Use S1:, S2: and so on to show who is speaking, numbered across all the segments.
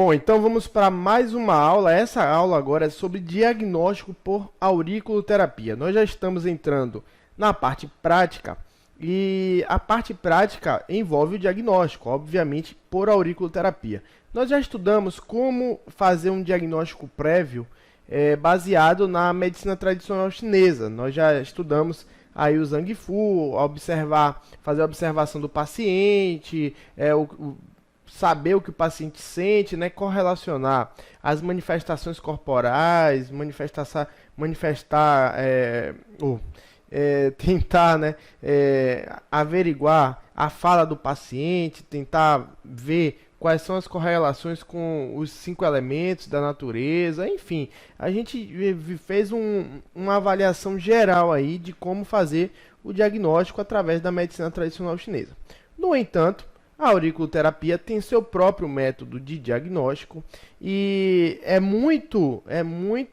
S1: Bom, então vamos para mais uma aula. Essa aula agora é sobre diagnóstico por auriculoterapia. Nós já estamos entrando na parte prática e a parte prática envolve o diagnóstico, obviamente, por auriculoterapia. Nós já estudamos como fazer um diagnóstico prévio baseado na medicina tradicional chinesa. Nós já estudamos aí o Zhang-Fu, fazer a observação do paciente, saber o que o paciente sente, né, correlacionar as manifestações corporais, tentar, né, averiguar a fala do paciente, tentar ver quais são as correlações com os 5 elementos da natureza, enfim, a gente fez uma avaliação geral aí de como fazer o diagnóstico através da medicina tradicional chinesa. No entanto, a auriculoterapia tem seu próprio método de diagnóstico e é muito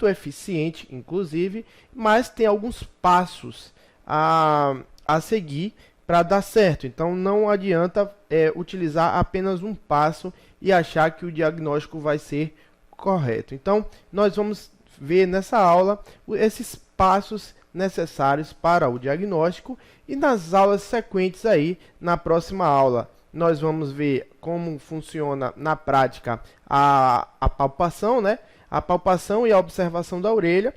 S1: eficiente, inclusive, mas tem alguns passos a seguir para dar certo. Então não adianta utilizar apenas um passo e achar que o diagnóstico vai ser correto. Então nós vamos ver nessa aula esses passos necessários para o diagnóstico e nas aulas sequentes aí, na próxima aula, nós vamos ver como funciona na prática a palpação, né? A palpação e a observação da orelha.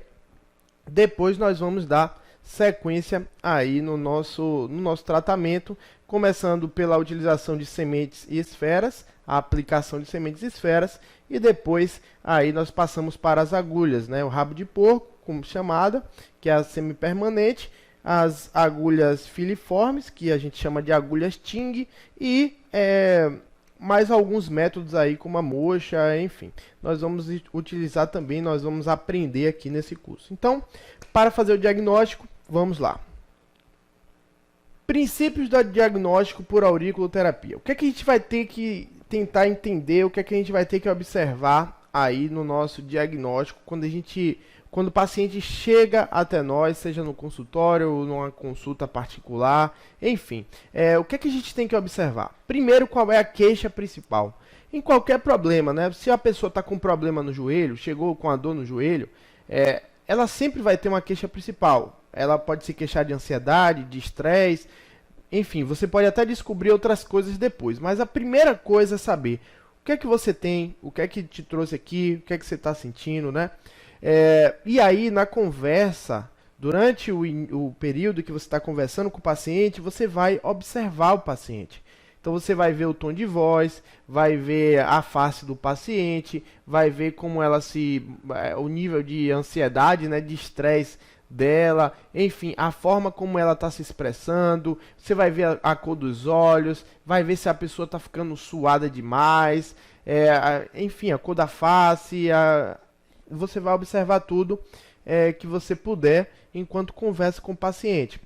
S1: Depois nós vamos dar sequência aí no nosso tratamento, começando pela utilização de sementes e esferas, a aplicação de sementes e esferas, e depois aí nós passamos para as agulhas, né? O rabo de porco, como chamada, que é a semipermanente, as agulhas filiformes, que a gente chama de agulhas Ting, e mais alguns métodos aí, como a moxa, enfim. Nós vamos utilizar também, nós vamos aprender aqui nesse curso. Então, para fazer o diagnóstico, vamos lá. Princípios do diagnóstico por auriculoterapia. O que é que a gente vai ter que tentar entender, o que é que a gente vai ter que observar aí no nosso diagnóstico quando o paciente chega até nós, seja no consultório ou numa consulta particular, enfim. O que é que a gente tem que observar? Primeiro, qual é a queixa principal? Em qualquer problema, né? Se a pessoa está com um problema no joelho, chegou com a dor no joelho, ela sempre vai ter uma queixa principal. Ela pode se queixar de ansiedade, de estresse, enfim, você pode até descobrir outras coisas depois. Mas a primeira coisa é saber o que é que você tem, o que é que te trouxe aqui, o que é que você está sentindo, né? E aí, na conversa, durante o período que você está conversando com o paciente, você vai observar o paciente. Então, você vai ver o tom de voz, vai ver a face do paciente, vai ver como o nível de ansiedade, né, de estresse dela, enfim, a forma como ela está se expressando, você vai ver a cor dos olhos, vai ver se a pessoa está ficando suada demais, enfim, a cor da face, você vai observar tudo que você puder enquanto conversa com o paciente.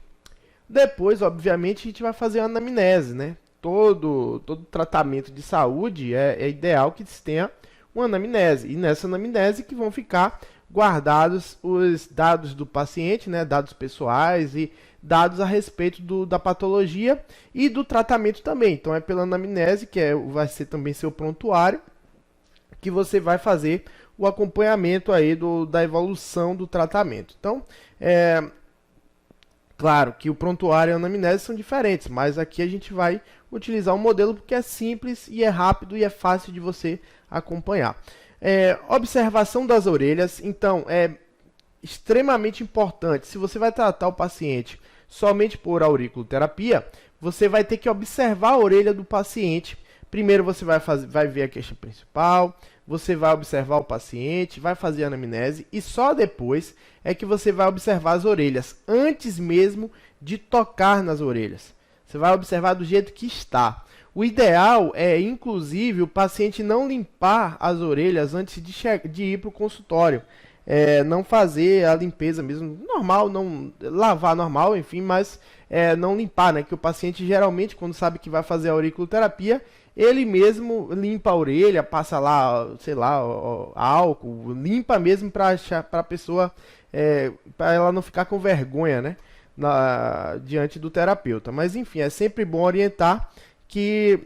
S1: Depois, obviamente, a gente vai fazer a anamnese, né? Todo tratamento de saúde é ideal que se tenha uma anamnese. E nessa anamnese que vão ficar guardados os dados do paciente, né? Dados pessoais e dados a respeito da patologia e do tratamento também. Então, é pela anamnese, que vai ser também seu prontuário, que você vai fazer o acompanhamento aí da evolução do tratamento. Então, claro que o prontuário e a anamnese são diferentes, mas aqui a gente vai utilizar um modelo porque é simples e é rápido e é fácil de você acompanhar. Observação das orelhas, então, é extremamente importante. Se você vai tratar o paciente somente por auriculoterapia, você vai ter que observar a orelha do paciente. Primeiro você vai ver a queixa principal, você vai observar o paciente, vai fazer a anamnese e só depois é que você vai observar as orelhas, antes mesmo de tocar nas orelhas. Você vai observar do jeito que está. O ideal é, inclusive, o paciente não limpar as orelhas antes de ir para o consultório. Não fazer a limpeza mesmo normal, não lavar normal, enfim, mas não limpar, né? Que o paciente geralmente, quando sabe que vai fazer a auriculoterapia, ele mesmo limpa a orelha, passa lá, sei lá, álcool, limpa mesmo para a pessoa, para ela não ficar com vergonha, né? Diante do terapeuta. Mas enfim, é sempre bom orientar que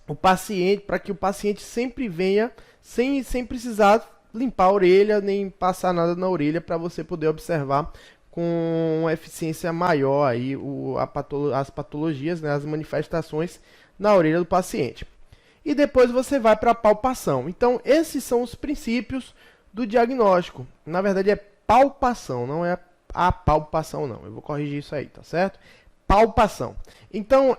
S1: o paciente, para que o paciente sempre venha sem precisar limpar a orelha, nem passar nada na orelha, para você poder observar com uma eficiência maior aí as patologias, né, as manifestações na orelha do paciente. E depois você vai para a palpação. Então, esses são os princípios do diagnóstico. Na verdade, é palpação, não é a palpação, não. Eu vou corrigir isso aí, tá certo? Palpação. Então,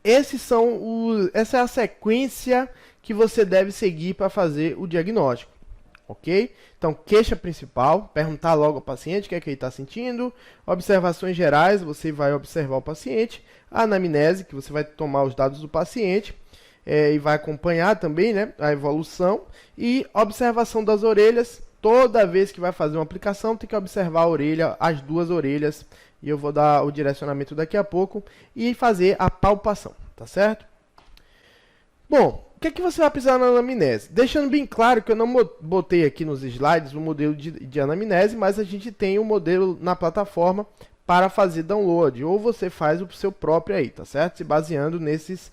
S1: essa é a sequência que você deve seguir para fazer o diagnóstico, ok? Então, queixa principal, perguntar logo ao paciente o que é que ele está sentindo. Observações gerais, você vai observar o paciente. A anamnese, que você vai tomar os dados do paciente e vai acompanhar também, né, a evolução. E observação das orelhas, toda vez que vai fazer uma aplicação, tem que observar a orelha, as duas orelhas, e eu vou dar o direcionamento daqui a pouco, e fazer a palpação, tá certo? Bom, o que é que você vai precisar na anamnese? Deixando bem claro que eu não botei aqui nos slides o modelo de anamnese, mas a gente tem um modelo na plataforma para fazer download, ou você faz o seu próprio aí, tá certo? Se baseando nesses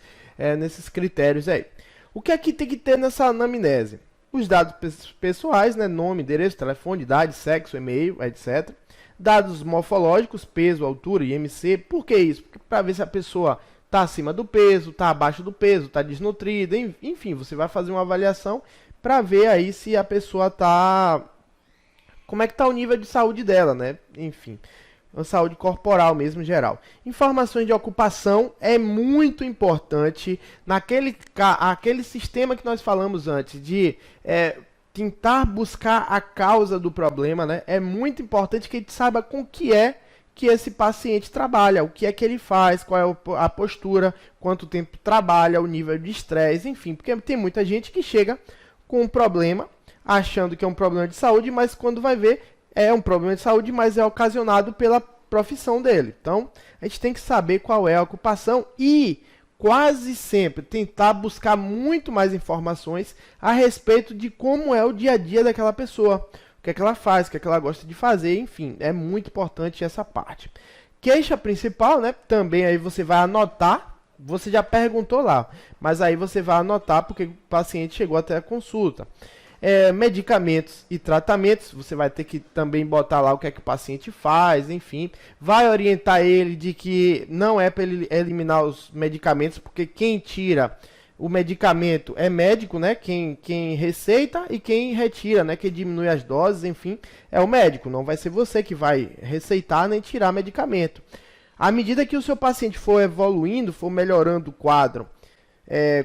S1: critérios aí. O que é que tem que ter nessa anamnese? Os dados pessoais, né? Nome, endereço, telefone, idade, sexo, e-mail, etc. Dados morfológicos, peso, altura, IMC. Por que isso? Para ver se a pessoa está acima do peso, está abaixo do peso, está desnutrida, enfim, você vai fazer uma avaliação para ver aí se a pessoa está... Como é que está o nível de saúde dela, né? Enfim, a saúde corporal mesmo, geral. Informações de ocupação é muito importante aquele sistema que nós falamos antes, de tentar buscar a causa do problema, né? É muito importante que a gente saiba com o que é que esse paciente trabalha, o que é que ele faz, qual é a postura, quanto tempo trabalha, o nível de estresse, enfim, porque tem muita gente que chega com um problema, achando que é um problema de saúde, mas quando vai ver, é um problema de saúde, mas é ocasionado pela profissão dele. Então, a gente tem que saber qual é a ocupação e quase sempre tentar buscar muito mais informações a respeito de como é o dia a dia daquela pessoa. O que é que ela faz, o que é que ela gosta de fazer, enfim, é muito importante essa parte. Queixa principal, né? Também aí você vai anotar, você já perguntou lá, mas aí você vai anotar porque o paciente chegou até a consulta. Medicamentos e tratamentos, você vai ter que também botar lá o que é que o paciente faz, enfim. Vai orientar ele de que não é para ele eliminar os medicamentos, porque quem tira o medicamento é médico, né? Quem receita e quem retira, né? Quem diminui as doses, enfim, é o médico. Não vai ser você que vai receitar nem tirar medicamento. À medida que o seu paciente for evoluindo, for melhorando o quadro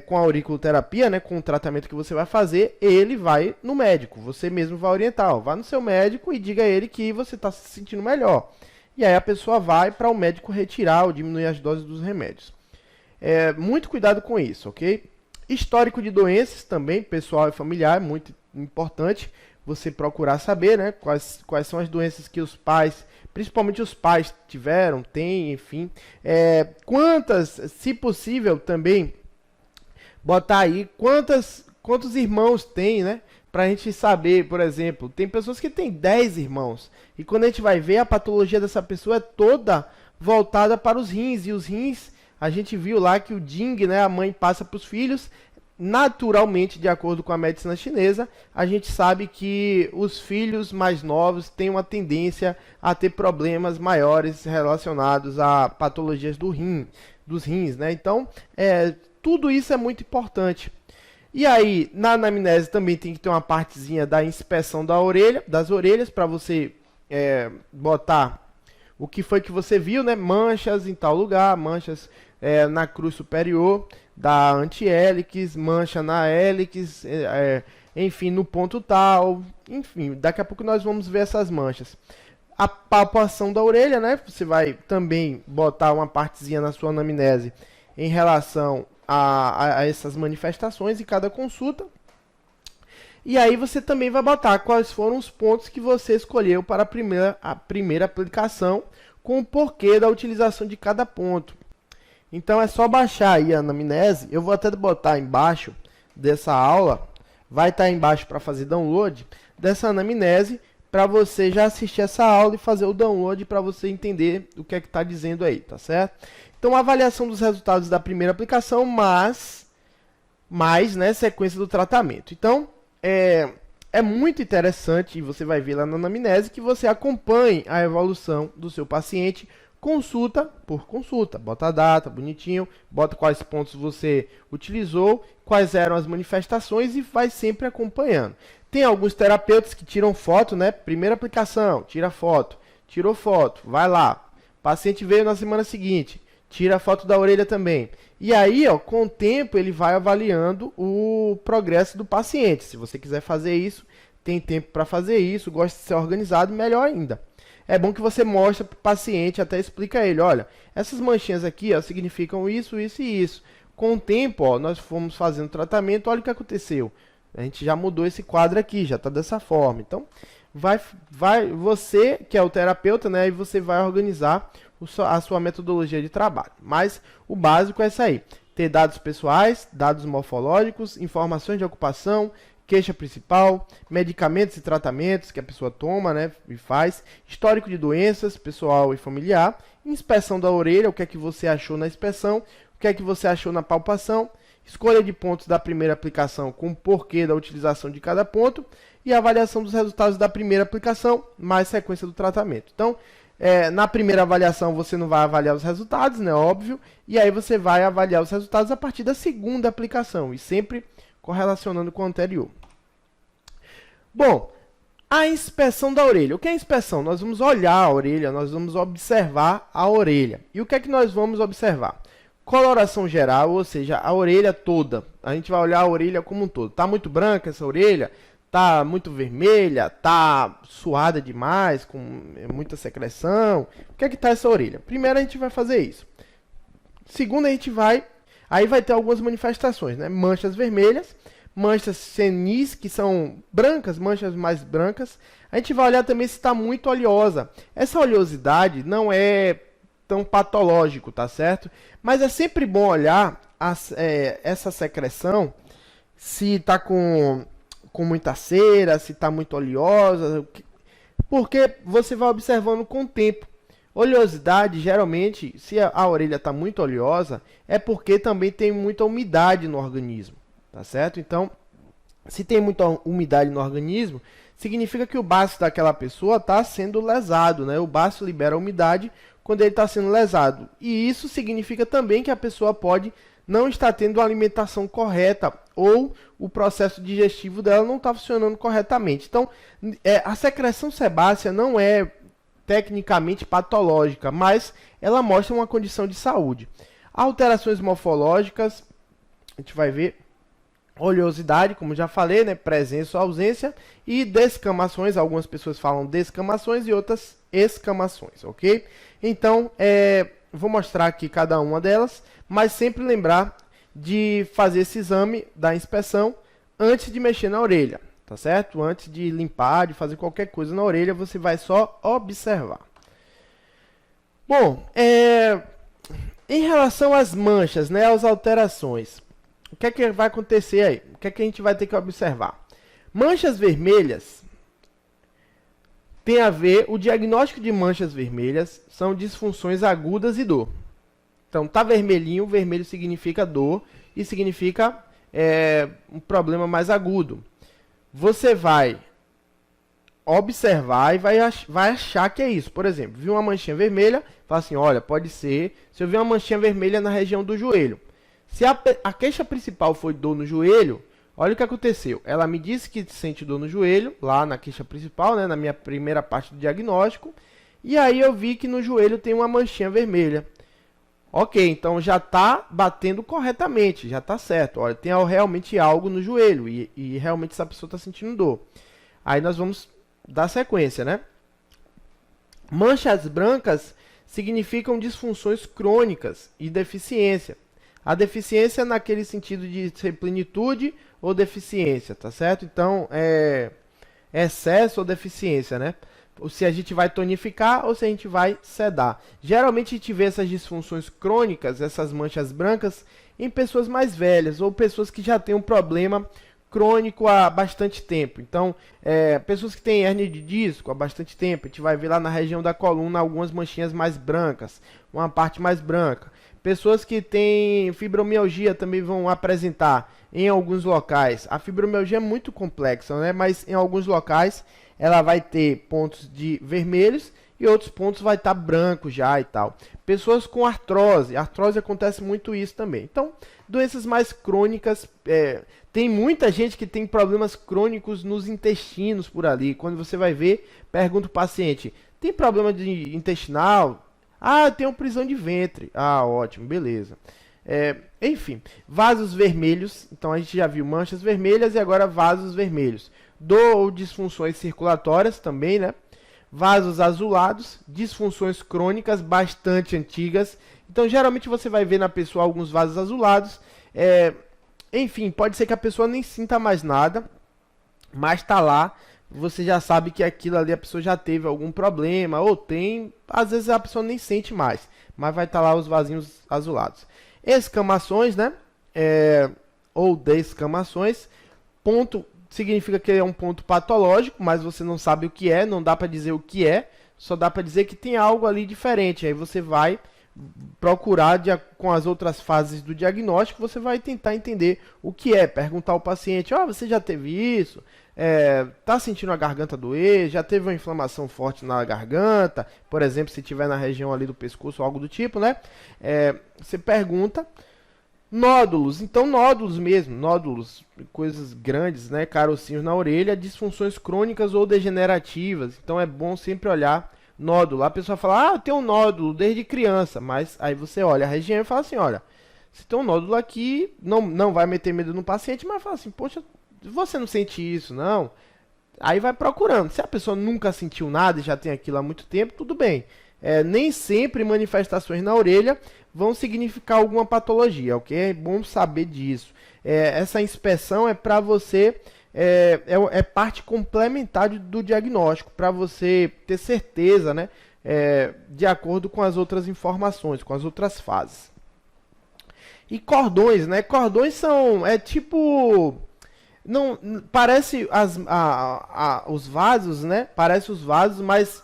S1: com a auriculoterapia, né? Com o tratamento que você vai fazer, ele vai no médico. Você mesmo vai orientar. Ó, vá no seu médico e diga a ele que você está se sentindo melhor. E aí a pessoa vai para o médico retirar ou diminuir as doses dos remédios. Muito cuidado com isso, ok? Histórico de doenças também, pessoal e familiar, é muito importante você procurar saber, né, quais são as doenças que os pais, principalmente os pais tiveram, têm, enfim. Quantas, se possível também, botar aí quantos irmãos tem, né? Pra gente saber, por exemplo, tem pessoas que têm 10 irmãos. E quando a gente vai ver, a patologia dessa pessoa é toda voltada para os rins. E os rins, a gente viu lá que o Ding, né, a mãe passa para os filhos. Naturalmente, de acordo com a medicina chinesa, a gente sabe que os filhos mais novos têm uma tendência a ter problemas maiores relacionados a patologias dos rins, né? Então, tudo isso é muito importante. E aí, na anamnese também tem que ter uma partezinha da inspeção das orelhas, para você botar o que foi que você viu, né? Manchas em tal lugar, manchas na cruz superior da antiélix, mancha na hélix, enfim, no ponto tal, enfim, daqui a pouco nós vamos ver essas manchas. A palpação da orelha, né? Você vai também botar uma partezinha na sua anamnese em relação a essas manifestações em cada consulta. E aí você também vai botar quais foram os pontos que você escolheu para a primeira aplicação, com o porquê da utilização de cada ponto. Então é só baixar aí a anamnese. Eu vou até botar embaixo dessa aula, vai estar embaixo para fazer download dessa anamnese, para você já assistir essa aula e fazer o download para você entender o que é que está dizendo aí, tá certo? Então, avaliação dos resultados da primeira aplicação, mais né, sequência do tratamento. Então, é muito interessante, e você vai ver lá na anamnese, que você acompanhe a evolução do seu paciente consulta por consulta. Bota a data, bonitinho, bota quais pontos você utilizou, quais eram as manifestações e vai sempre acompanhando. Tem alguns terapeutas que tiram foto, né? Primeira aplicação, tira foto, tirou foto, vai lá. O paciente veio na semana seguinte, tira a foto da orelha também. E aí, ó, com o tempo, ele vai avaliando o progresso do paciente. Se você quiser fazer isso, tem tempo para fazer isso, gosta de ser organizado, melhor ainda. É bom que você mostre para o paciente, até explica a ele, olha, essas manchinhas aqui ó, significam isso, isso e isso. Com o tempo, ó, nós fomos fazendo tratamento, olha o que aconteceu. A gente já mudou esse quadro aqui, já está dessa forma. Então, você que é o terapeuta, né, e você vai organizar a sua metodologia de trabalho. Mas o básico é isso aí. Ter dados pessoais, dados morfológicos, informações de ocupação, queixa principal, medicamentos e tratamentos que a pessoa toma, né, e faz, histórico de doenças, pessoal e familiar, inspeção da orelha, o que é que você achou na inspeção, o que é que você achou na palpação, escolha de pontos da primeira aplicação com o porquê da utilização de cada ponto e avaliação dos resultados da primeira aplicação, mais sequência do tratamento. Então, na primeira avaliação você não vai avaliar os resultados, né, óbvio, e aí você vai avaliar os resultados a partir da segunda aplicação, e sempre correlacionando com o anterior. Bom, a inspeção da orelha. O que é inspeção? Nós vamos olhar a orelha, nós vamos observar a orelha. E o que é que nós vamos observar? Coloração geral, ou seja, a orelha toda. A gente vai olhar a orelha como um todo. Está muito branca essa orelha? Está muito vermelha? Está suada demais, com muita secreção? O que é que está essa orelha? Primeiro a gente vai fazer isso. Segundo a gente vai... Aí vai ter algumas manifestações, né? Manchas vermelhas, manchas senis, que são brancas, manchas mais brancas. A gente vai olhar também se está muito oleosa. Essa oleosidade não é tão patológico, tá certo? Mas é sempre bom olhar essa secreção, se está com muita cera, se está muito oleosa, porque você vai observando com o tempo. Oleosidade, geralmente, se a orelha está muito oleosa, é porque também tem muita umidade no organismo, tá certo? Então, se tem muita umidade no organismo, significa que o baço daquela pessoa está sendo lesado, né? O baço libera umidade quando ele está sendo lesado. E isso significa também que a pessoa pode não estar tendo uma alimentação correta ou o processo digestivo dela não está funcionando corretamente. Então, a secreção sebácea não é tecnicamente patológica, mas ela mostra uma condição de saúde. Alterações morfológicas, a gente vai ver oleosidade, como já falei, né, presença ou ausência, e descamações, algumas pessoas falam descamações e outras escamações, ok? Então, vou mostrar aqui cada uma delas, mas sempre lembrar de fazer esse exame da inspeção antes de mexer na orelha. Tá certo? Antes de limpar, de fazer qualquer coisa na orelha, você vai só observar. Bom, em relação às manchas, né, às alterações, o que é que vai acontecer aí? O que é que a gente vai ter que observar? Manchas vermelhas tem a ver, o diagnóstico de manchas vermelhas são disfunções agudas e dor. Então, tá vermelhinho, vermelho significa dor e significa um problema mais agudo. Você vai observar e vai achar que é isso. Por exemplo, viu uma manchinha vermelha, fala assim, olha, pode ser, se eu ver uma manchinha vermelha na região do joelho. Se a queixa principal foi dor no joelho, olha o que aconteceu. Ela me disse que sente dor no joelho, lá na queixa principal, né, na minha primeira parte do diagnóstico, e aí eu vi que no joelho tem uma manchinha vermelha. Ok, então já está batendo corretamente, já está certo. Olha, tem realmente algo no joelho e realmente essa pessoa está sentindo dor. Aí nós vamos dar sequência, né? Manchas brancas significam disfunções crônicas e deficiência. A deficiência naquele sentido de ser plenitude ou deficiência, tá certo? Então, excesso ou deficiência, né? Ou se a gente vai tonificar ou se a gente vai sedar. Geralmente a gente vê essas disfunções crônicas, essas manchas brancas, em pessoas mais velhas ou pessoas que já têm um problema crônico há bastante tempo. Então, pessoas que têm hérnia de disco há bastante tempo, a gente vai ver lá na região da coluna algumas manchinhas mais brancas, uma parte mais branca. Pessoas que têm fibromialgia também vão apresentar em alguns locais. A fibromialgia é muito complexa, né? Mas em alguns locais ela vai ter pontos de vermelhos e outros pontos vai estar branco já e tal. Pessoas com artrose, artrose acontece muito isso também. Então, doenças mais crônicas, tem muita gente que tem problemas crônicos nos intestinos por ali. Quando você vai ver, pergunta o paciente, tem problema de intestinal? Ah, eu tenho prisão de ventre. Ah, ótimo, beleza. Enfim, vasos vermelhos, então a gente já viu manchas vermelhas e agora vasos vermelhos. Dor ou disfunções circulatórias também, né? Vasos azulados, disfunções crônicas bastante antigas. Então, geralmente você vai ver na pessoa alguns vasos azulados. Enfim, pode ser que a pessoa nem sinta mais nada, mas tá lá. Você já sabe que aquilo ali a pessoa já teve algum problema, ou tem, às vezes a pessoa nem sente mais, mas vai estar lá os vasinhos azulados. Escamações, né? Ou descamações, ponto significa que é um ponto patológico, mas você não sabe o que é, não dá para dizer o que é, só dá para dizer que tem algo ali diferente. Aí você vai procurar com as outras fases do diagnóstico, você vai tentar entender o que é, perguntar ao paciente, você já teve isso? Tá sentindo a garganta doer? Já teve uma inflamação forte na garganta? Por exemplo, se tiver na região ali do pescoço ou algo do tipo, né? Você pergunta. Nódulos, então nódulos mesmo, nódulos, coisas grandes, né, carocinhos na orelha, disfunções crônicas ou degenerativas, então é bom sempre olhar nódulo. A pessoa fala, eu tenho um nódulo desde criança, mas aí você olha a região e fala assim, olha, se tem um nódulo aqui, não vai meter medo no paciente, mas fala assim, poxa, você não sente isso, não? Aí vai procurando, se a pessoa nunca sentiu nada e já tem aquilo há muito tempo, tudo bem. Nem sempre manifestações na orelha vão significar alguma patologia, ok? É bom saber disso. Essa inspeção é para você, é parte complementar do diagnóstico, para você ter certeza, né? De acordo com as outras informações, com as outras fases. E cordões, né? Cordões são, tipo... Não, parece os vasos, né? Parece os vasos, mas...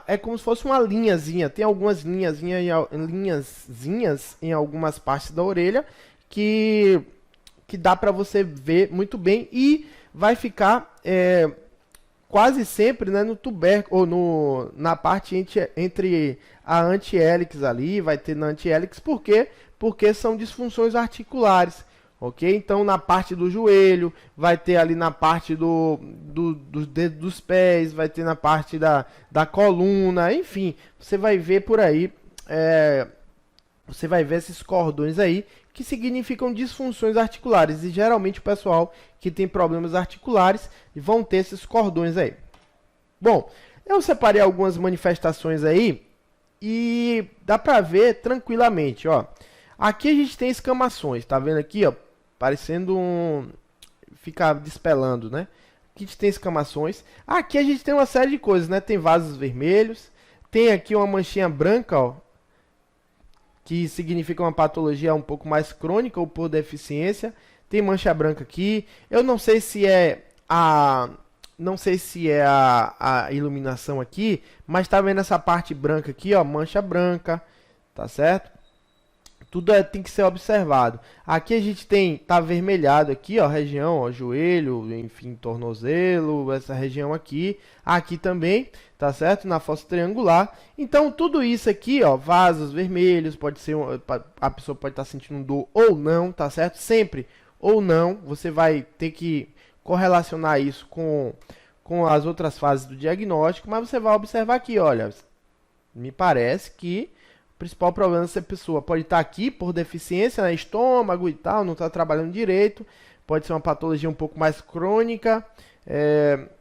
S1: é como se fosse uma linhazinha. Tem algumas linhazinhas em algumas partes da orelha que dá para você ver muito bem e vai ficar quase sempre, né, no tubérculo ou na parte entre a antiélix ali, vai ter na antiélix. Por quê? Porque são disfunções articulares. Ok? Então, na parte do joelho, vai ter ali na parte dos dedos dos pés, vai ter na parte da coluna, enfim, você vai ver por aí, você vai ver esses cordões aí, que significam disfunções articulares, e geralmente o pessoal que tem problemas articulares vão ter esses cordões aí. Bom, eu separei algumas manifestações aí, e dá pra ver tranquilamente, ó. Aqui a gente tem escamações, tá vendo aqui, ó? Parecendo fica despelando, né? Aqui a gente tem escamações. Aqui a gente tem uma série de coisas, né? Tem vasos vermelhos. Tem aqui uma manchinha branca, ó. Que significa uma patologia um pouco mais crônica ou por deficiência. Tem mancha branca aqui. Eu não sei se é a iluminação aqui, mas tá vendo essa parte branca aqui, ó? Mancha branca, tá certo? Tudo tem que ser observado. Aqui a gente tá avermelhado aqui, ó, região, ó, joelho, enfim, tornozelo, essa região aqui. Aqui também, tá certo? Na fossa triangular. Então, tudo isso aqui, ó, vasos vermelhos, pode ser, a pessoa pode estar sentindo dor ou não, tá certo? Sempre ou não, você vai ter que correlacionar isso com as outras fases do diagnóstico, mas você vai observar aqui, olha, me parece que o principal problema dessa pessoa pode estar aqui por deficiência, né, estômago e tal, não está trabalhando direito. Pode ser uma patologia um pouco mais crônica.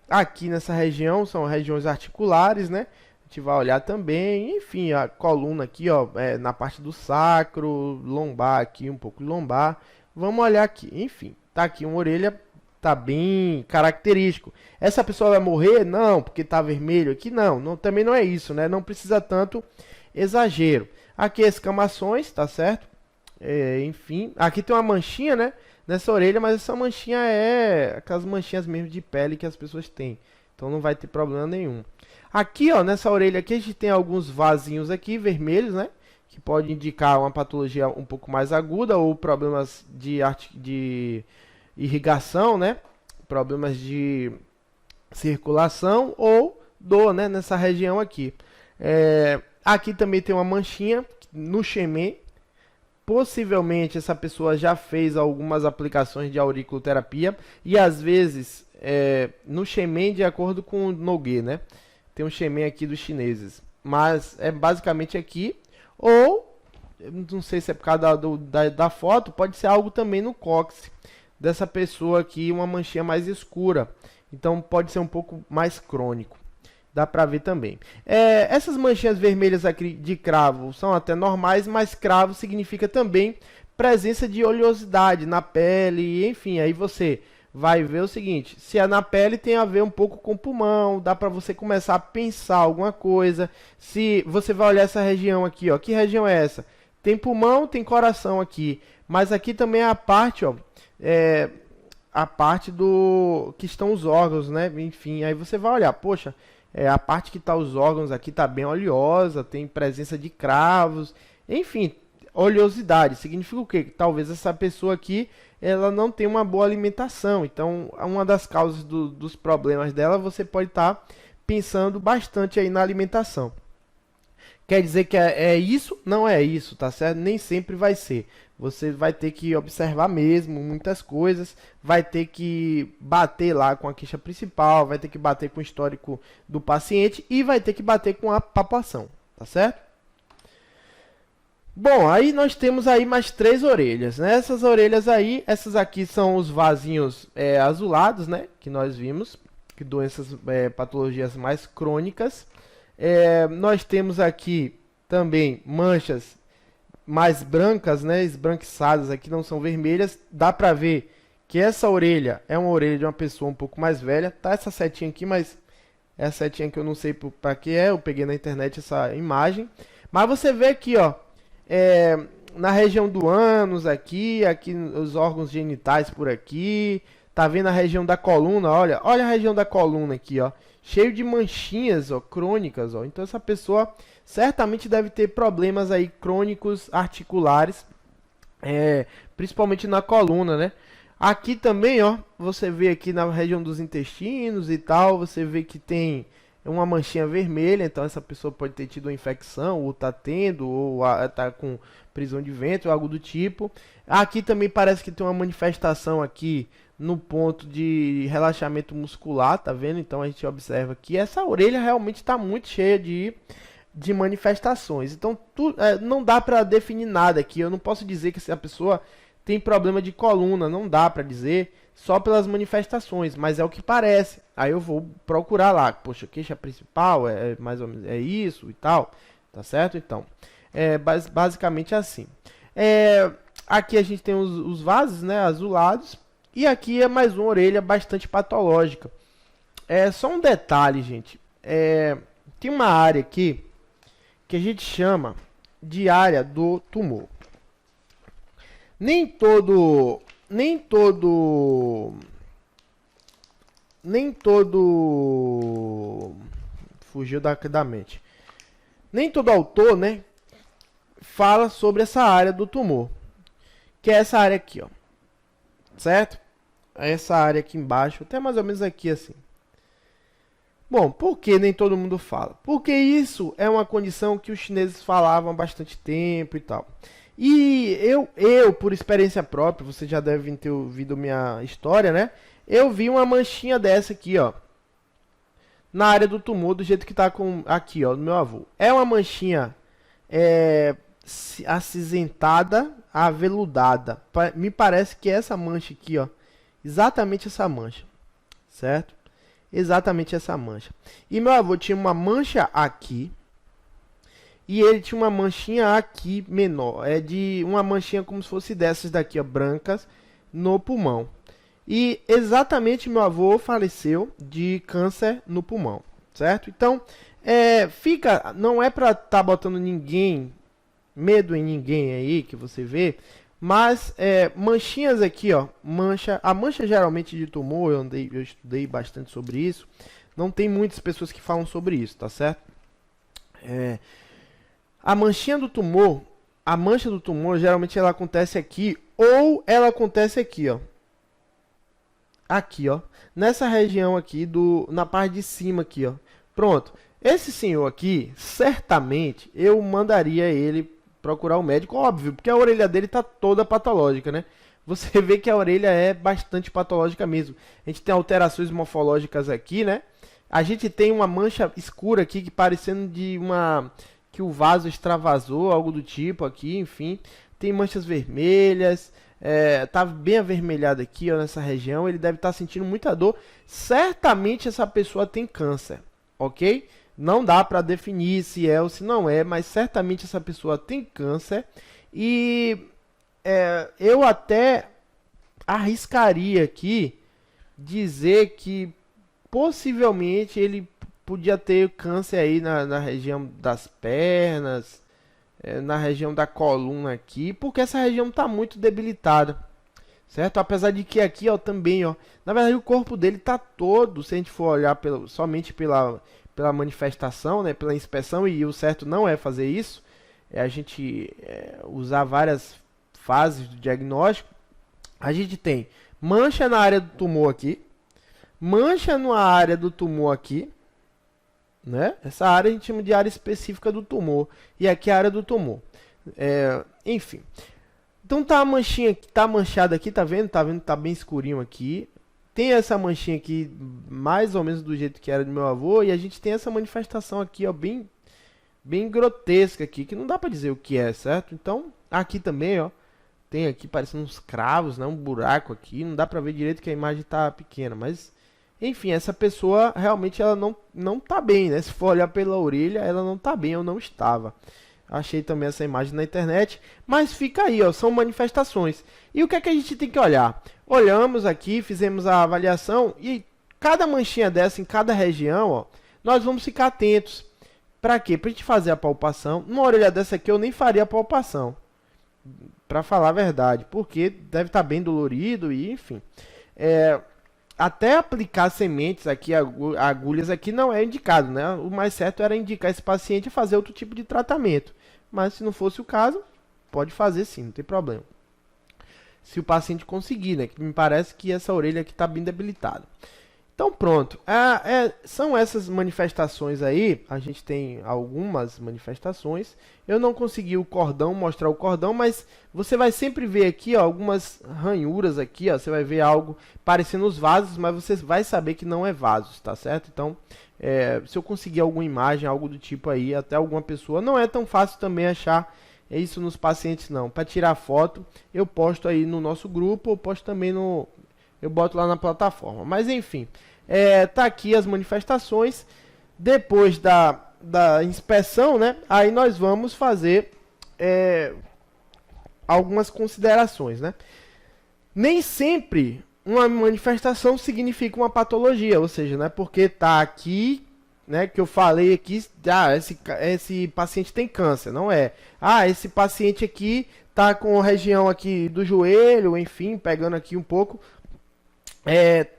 S1: Aqui nessa região, são regiões articulares, né? A gente vai olhar também. Enfim, a coluna aqui, ó, na parte do sacro, lombar aqui, um pouco de lombar. Vamos olhar aqui. Enfim, tá aqui uma orelha, tá bem característico. Essa pessoa vai morrer? Não, porque tá vermelho aqui? Não, também não é isso, né? Não precisa tanto exagero. Aqui escamações, tá certo? Enfim, aqui tem uma manchinha, né? nessa orelha, mas essa manchinha é aquelas manchinhas mesmo de pele que as pessoas têm. Então não vai ter problema nenhum. Aqui, ó, nessa orelha aqui a gente tem alguns vasinhos aqui vermelhos, né? Que pode indicar uma patologia um pouco mais aguda ou problemas de irrigação, né? Problemas de circulação ou dor, né? Nessa região aqui. Aqui também tem uma manchinha no xemê. Possivelmente essa pessoa já fez algumas aplicações de auriculoterapia e às vezes no xemê de acordo com o Noguê, né? Tem um xemê aqui dos chineses, mas é basicamente aqui, ou eu não sei se é por causa da foto, pode ser algo também no cóccix dessa pessoa aqui, uma manchinha mais escura, então pode ser um pouco mais crônico. Dá pra ver também. Essas manchinhas vermelhas aqui de cravo são até normais, mas cravo significa também presença de oleosidade na pele, enfim, aí você vai ver o seguinte, se é na pele tem a ver um pouco com o pulmão, dá pra você começar a pensar alguma coisa. Se você vai olhar essa região aqui, ó, que região é essa? Tem pulmão, tem coração aqui, mas aqui também é a parte, ó, a parte do que estão os órgãos, né? Enfim, aí você vai olhar, poxa, a parte que tá os órgãos aqui tá bem oleosa, tem presença de cravos, enfim, oleosidade significa o quê? Que talvez essa pessoa aqui ela não tem uma boa alimentação. Então, uma das causas dos problemas dela, você pode estar pensando bastante aí na alimentação. Quer dizer que é isso? Não é isso, tá certo? Nem sempre vai ser. Você vai ter que observar mesmo muitas coisas, vai ter que bater lá com a queixa principal, vai ter que bater com o histórico do paciente e vai ter que bater com a palpação, tá certo? Bom, aí nós temos aí mais 3 orelhas, né? Essas orelhas aí, essas aqui são os vasinhos azulados, né? Que nós vimos, que doenças, patologias mais crônicas. Nós temos aqui também manchas mais brancas, né? Esbranquiçadas aqui, não são vermelhas. Dá pra ver que essa orelha é uma orelha de uma pessoa um pouco mais velha. Tá essa setinha aqui, mas essa setinha que eu não sei pra que eu peguei na internet essa imagem. Mas você vê aqui, ó. Na região do ânus aqui os órgãos genitais por aqui, tá vendo a região da coluna, olha a região da coluna aqui, ó, cheio de manchinhas, ó, crônicas, ó. Então essa pessoa certamente deve ter problemas aí crônicos articulares, principalmente na coluna, né? Aqui também, ó, você vê aqui na região dos intestinos e tal, você vê que tem uma manchinha vermelha, então essa pessoa pode ter tido uma infecção, ou tá tendo, ou tá com prisão de ventre, ou algo do tipo. Aqui também parece que tem uma manifestação aqui no ponto de relaxamento muscular, tá vendo? Então a gente observa que essa orelha realmente está muito cheia de manifestações. Então não dá para definir nada aqui, eu não posso dizer que essa pessoa tem problema de coluna, não dá para dizer só pelas manifestações, mas é o que parece. Aí eu vou procurar lá, poxa, queixa principal mais ou menos isso e tal, tá certo? Então, basicamente assim. Aqui a gente tem os vasos, né, azulados, e aqui é mais uma orelha bastante patológica. Só um detalhe, gente, tem uma área aqui que a gente chama de área do tumor. Nem todo fugiu da mente. Nem todo autor, né, fala sobre essa área do tumor, que é essa área aqui, ó. Certo? Essa área aqui embaixo, até mais ou menos aqui assim. Bom, por que nem todo mundo fala? Porque isso é uma condição que os chineses falavam há bastante tempo e tal. E eu, por experiência própria, você já deve ter ouvido minha história, né? Eu vi uma manchinha dessa aqui, ó, na área do tumor, do jeito que tá aqui, ó, no meu avô. É uma manchinha acinzentada, aveludada. Me parece que é essa mancha aqui, ó, exatamente essa mancha, certo? Exatamente essa mancha. E meu avô tinha uma mancha aqui. E ele tinha uma manchinha aqui menor. De uma manchinha como se fosse dessas daqui, ó, brancas, no pulmão. E exatamente meu avô faleceu de câncer no pulmão, certo? Então, não é pra estar botando medo em ninguém aí, que você vê, Mas manchinhas aqui, ó, a mancha geralmente de tumor, eu estudei bastante sobre isso. Não tem muitas pessoas que falam sobre isso, tá certo? A manchinha do tumor, a mancha do tumor, geralmente ela acontece aqui ou ela acontece aqui, ó. Aqui, ó, nessa região aqui na parte de cima aqui, ó. Pronto. Esse senhor aqui, certamente eu mandaria ele procurar um médico, óbvio, porque a orelha dele tá toda patológica, né? Você vê que a orelha é bastante patológica mesmo. A gente tem alterações morfológicas aqui, né? A gente tem uma mancha escura aqui, que parecendo que o vaso extravasou, algo do tipo aqui, enfim. Tem manchas vermelhas, tá bem avermelhado aqui, ó, nessa região. Ele deve estar sentindo muita dor. Certamente essa pessoa tem câncer, ok? Não dá para definir se é ou se não é, mas certamente essa pessoa tem câncer. E eu até arriscaria aqui dizer que possivelmente ele podia ter câncer aí na região das pernas, na região da coluna aqui, porque essa região está muito debilitada, certo? Apesar de que aqui, ó, também, ó, na verdade o corpo dele está todo, se a gente for olhar somente pela manifestação, né, pela inspeção, e o certo não é fazer isso, é a gente usar várias fases do diagnóstico. A gente tem mancha na área do tumor aqui, mancha na área do tumor aqui, né? Essa área a gente chama de área específica do tumor, e aqui é a área do tumor. Enfim, então tá a manchinha, tá manchada aqui, tá vendo? Tá vendo? Tá bem escurinho aqui. Tem essa manchinha aqui, mais ou menos do jeito que era do meu avô, e a gente tem essa manifestação aqui, ó, bem grotesca aqui, que não dá pra dizer o que é, certo? Então, aqui também, ó, tem aqui parecendo uns cravos, né, um buraco aqui, não dá pra ver direito que a imagem tá pequena, mas, enfim, essa pessoa realmente ela não tá bem, né? Se for olhar pela orelha, ela não tá bem, ou não estava. Achei também essa imagem na internet, mas fica aí, ó, são manifestações. E o que é que a gente tem que olhar? Olhamos aqui, fizemos a avaliação e cada manchinha dessa em cada região, ó, nós vamos ficar atentos. Para quê? Para a gente fazer a palpação. Numa orelha dessa aqui eu nem faria a palpação, para falar a verdade, porque deve estar bem dolorido e enfim. Até aplicar sementes aqui, agulhas aqui não é indicado, né? O mais certo era indicar esse paciente a fazer outro tipo de tratamento. Mas se não fosse o caso, pode fazer sim, não tem problema. Se o paciente conseguir, né? Que me parece que essa orelha aqui está bem debilitada. Então pronto, são essas manifestações aí, a gente tem algumas manifestações. Eu não consegui mostrar o cordão, mas você vai sempre ver aqui, ó, algumas ranhuras aqui, ó, você vai ver algo parecendo os vasos, mas você vai saber que não é vasos, tá certo? Então, se eu conseguir alguma imagem, algo do tipo aí, até alguma pessoa, não é tão fácil também achar isso nos pacientes não. Para tirar foto, eu posto aí no nosso grupo, eu posto também eu boto lá na plataforma. Mas enfim, tá aqui as manifestações. Depois da inspeção, né? Aí nós vamos fazer algumas considerações, né? Nem sempre uma manifestação significa uma patologia, ou seja, não é porque tá aqui, né, que eu falei aqui, esse paciente tem câncer, não é. Esse paciente aqui tá com a região aqui do joelho, enfim, pegando aqui um pouco,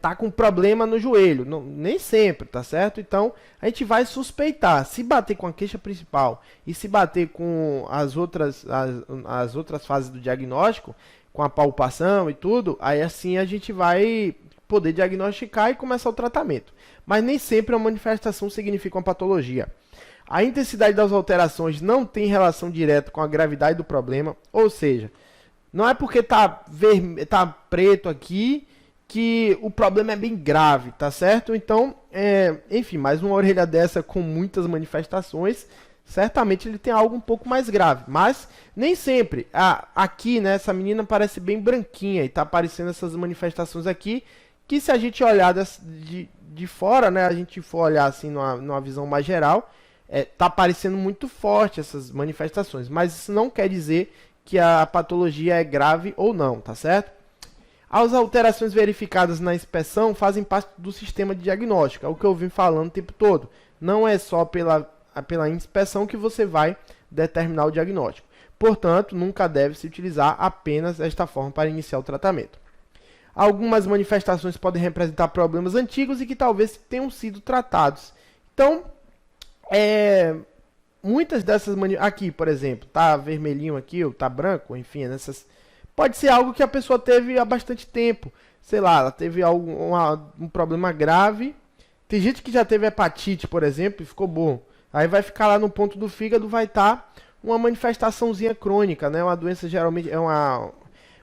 S1: tá com problema no joelho. Não, nem sempre, tá certo? Então, a gente vai suspeitar. Se bater com a queixa principal e se bater com as outras fases do diagnóstico, com a palpação e tudo, aí assim a gente vai poder diagnosticar e começar o tratamento. Mas nem sempre uma manifestação significa uma patologia. A intensidade das alterações não tem relação direta com a gravidade do problema, ou seja, não é porque tá preto aqui que o problema é bem grave, tá certo? Então, enfim, mais uma orelha dessa com muitas manifestações, certamente ele tem algo um pouco mais grave, mas nem sempre. Aqui, né, essa menina parece bem branquinha e tá aparecendo essas manifestações aqui, que se a gente olhar de fora, né, a gente for olhar assim numa visão mais geral, tá aparecendo muito forte essas manifestações, mas isso não quer dizer que a patologia é grave ou não, tá certo? As alterações verificadas na inspeção fazem parte do sistema de diagnóstico, é o que eu vim falando o tempo todo. Não é só pela inspeção que você vai determinar o diagnóstico. Portanto, nunca deve se utilizar apenas esta forma para iniciar o tratamento. Algumas manifestações podem representar problemas antigos e que talvez tenham sido tratados. Então, muitas dessas aqui, por exemplo, tá vermelhinho aqui, ou tá branco, enfim, pode ser algo que a pessoa teve há bastante tempo. Sei lá, ela teve um problema grave. Tem gente que já teve hepatite, por exemplo, e ficou bom. Aí vai ficar lá no ponto do fígado, vai estar uma manifestaçãozinha crônica, né? Uma doença geralmente é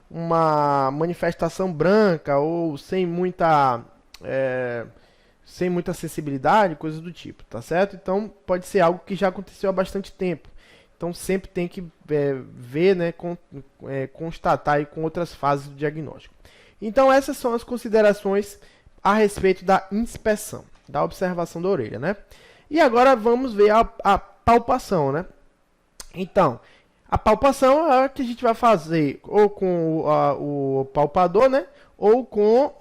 S1: uma manifestação branca ou sem muita sensibilidade, coisas do tipo, tá certo? Então pode ser algo que já aconteceu há bastante tempo. Então sempre tem que ver, né, constatar aí com outras fases do diagnóstico. Então essas são as considerações a respeito da inspeção, da observação da orelha, né? E agora vamos ver a palpação, né? Então, a palpação é a que a gente vai fazer ou com o palpador, né? Ou com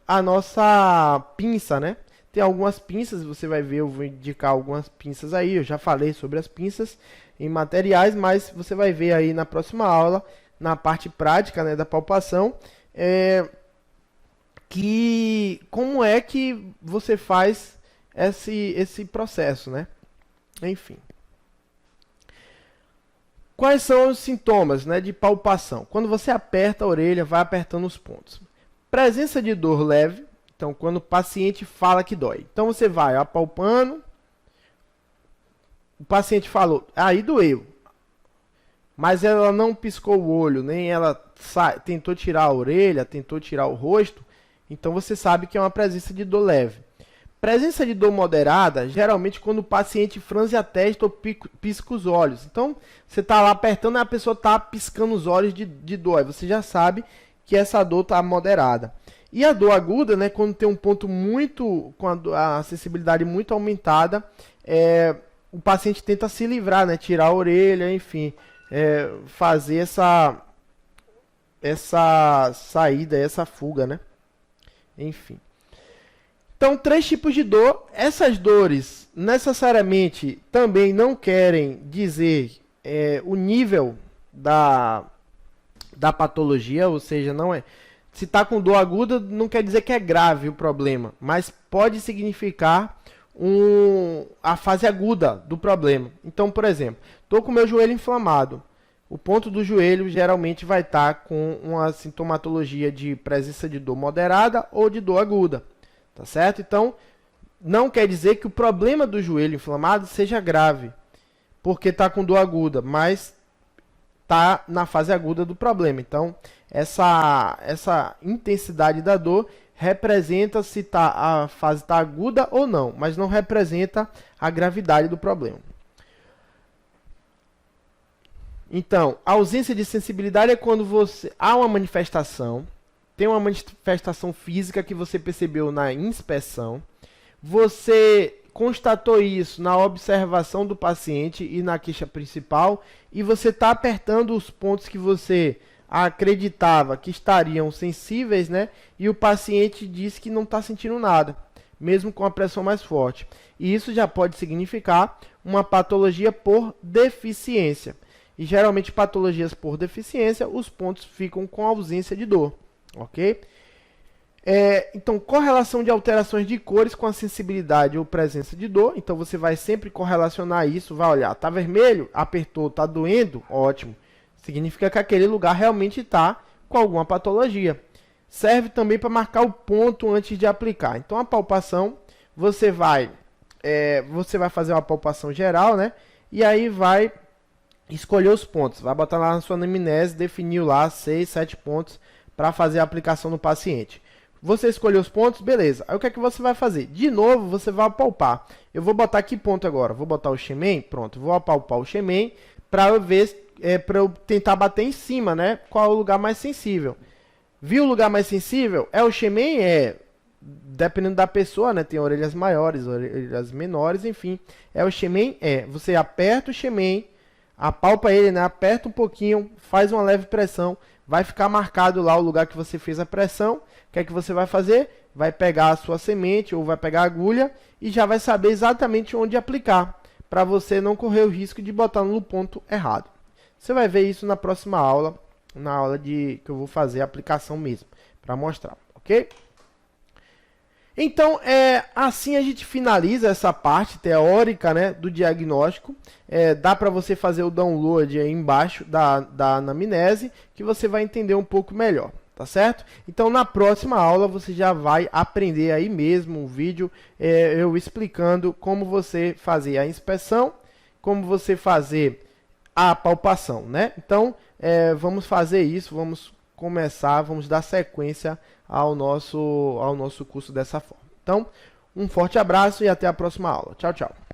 S1: a nossa pinça, né? Tem algumas pinças, você vai ver, eu vou indicar algumas pinças aí. Eu já falei sobre as pinças em materiais, mas você vai ver aí na próxima aula, na parte prática, né, da palpação, como é que você faz esse processo, né? Enfim. Quais são os sintomas, né, de palpação? Quando você aperta a orelha, vai apertando os pontos. Presença de dor leve, então quando o paciente fala que dói. Então você vai apalpando, o paciente falou, aí doeu, mas ela não piscou o olho, nem ela tentou tirar a orelha, tentou tirar o rosto, então você sabe que é uma presença de dor leve. Presença de dor moderada, geralmente quando o paciente franze a testa ou pisca os olhos. Então, você está lá apertando e a pessoa está piscando os olhos de dor. Aí você já sabe que essa dor está moderada. E a dor aguda, né, quando tem um ponto com a sensibilidade muito aumentada, o paciente tenta se livrar, né, tirar a orelha, enfim, fazer essa saída, essa fuga, né? Enfim. Então, 3 tipos de dor. Essas dores necessariamente também não querem dizer o nível da patologia, ou seja, não é. Se está com dor aguda, não quer dizer que é grave o problema, mas pode significar a fase aguda do problema. Então, por exemplo, estou com o meu joelho inflamado. O ponto do joelho geralmente vai estar com uma sintomatologia de presença de dor moderada ou de dor aguda. Tá certo? Então, não quer dizer que o problema do joelho inflamado seja grave, porque está com dor aguda, mas está na fase aguda do problema. Então, essa intensidade da dor representa se a fase está aguda ou não, mas não representa a gravidade do problema. Então, a ausência de sensibilidade é quando há uma manifestação, tem uma manifestação física que você percebeu na inspeção, você constatou isso na observação do paciente e na queixa principal, e você está apertando os pontos que você acreditava que estariam sensíveis, né? E o paciente diz que não está sentindo nada, mesmo com a pressão mais forte. E isso já pode significar uma patologia por deficiência. E geralmente patologias por deficiência, os pontos ficam com ausência de dor. Ok? Então, correlação de alterações de cores com a sensibilidade ou presença de dor. Então, você vai sempre correlacionar isso. Vai olhar, tá vermelho? Apertou, tá doendo? Ótimo. Significa que aquele lugar realmente está com alguma patologia. Serve também para marcar o ponto antes de aplicar. Então, a palpação, você vai fazer uma palpação geral, né? E aí vai escolher os pontos. Vai botar lá na sua anamnese, definiu lá 6, 7 pontos para fazer a aplicação no paciente. Você escolheu os pontos, beleza. Aí o que é que você vai fazer? De novo, você vai apalpar. Eu vou botar que ponto agora? Vou botar o shemen, pronto. Vou apalpar o shemen para eu ver, para eu tentar bater em cima, né? Qual é o lugar mais sensível? Viu o lugar mais sensível? É o shemen? Dependendo da pessoa, né? Tem orelhas maiores, orelhas menores, enfim. É o shemen? Você aperta o shemen, apalpa ele, né? Aperta um pouquinho, faz uma leve pressão. Vai ficar marcado lá o lugar que você fez a pressão. O que é que você vai fazer? Vai pegar a sua semente ou vai pegar a agulha e já vai saber exatamente onde aplicar, para você não correr o risco de botar no ponto errado. Você vai ver isso na próxima aula, na aula que eu vou fazer a aplicação mesmo, para mostrar, ok? Então, assim a gente finaliza essa parte teórica, né, do diagnóstico. Dá para você fazer o download aí embaixo da anamnese, que você vai entender um pouco melhor, tá certo? Então, na próxima aula, você já vai aprender aí mesmo um vídeo, eu explicando como você fazer a inspeção, como você fazer a palpação, né? Então, vamos fazer isso, vamos começar, vamos dar sequência ao nosso curso dessa forma. Então, um forte abraço e até a próxima aula. Tchau, tchau.